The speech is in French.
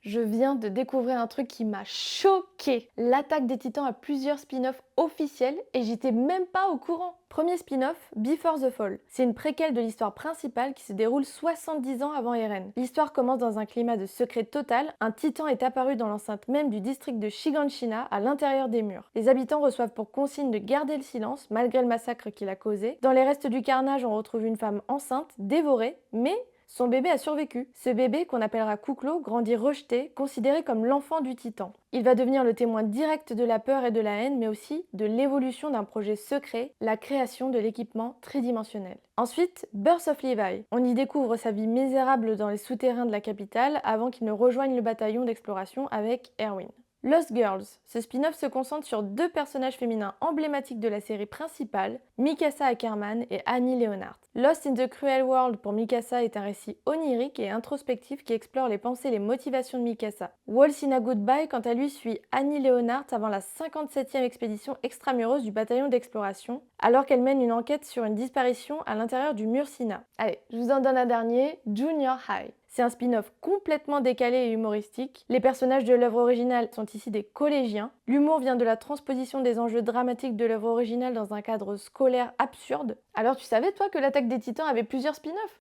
Je viens de découvrir un truc qui m'a choqué. L'Attaque des Titans a plusieurs spin-offs officiels et j'étais même pas au courant. Premier spin-off, Before the Fall. C'est une préquelle de l'histoire principale qui se déroule 70 ans avant Eren. L'histoire commence dans un climat de secret total. Un titan est apparu dans l'enceinte même du district de Shiganshina, à l'intérieur des murs. Les habitants reçoivent pour consigne de garder le silence malgré le massacre qu'il a causé. Dans les restes du carnage, on retrouve une femme enceinte, dévorée, mais son bébé a survécu. Ce bébé, qu'on appellera Kuklo, grandit rejeté, considéré comme l'enfant du titan. Il va devenir le témoin direct de la peur et de la haine, mais aussi de l'évolution d'un projet secret, la création de l'équipement tridimensionnel. Ensuite, Birth of Levi. On y découvre sa vie misérable dans les souterrains de la capitale avant qu'il ne rejoigne le bataillon d'exploration avec Erwin. Lost Girls. Ce spin-off se concentre sur deux personnages féminins emblématiques de la série principale, Mikasa Ackerman et Annie Leonard. Lost in the Cruel World pour Mikasa est un récit onirique et introspectif qui explore les pensées et les motivations de Mikasa. Waltz in a Goodbye, quant à lui, suit Annie Leonard avant la 57e expédition extramureuse du bataillon d'exploration, alors qu'elle mène une enquête sur une disparition à l'intérieur du mur Sina. Allez, je vous en donne un dernier, Junior High. C'est un spin-off complètement décalé et humoristique. Les personnages de l'œuvre originale sont ici des collégiens. L'humour vient de la transposition des enjeux dramatiques de l'œuvre originale dans un cadre scolaire absurde. Alors tu savais toi que l'Attaque des Titans avait plusieurs spin-offs?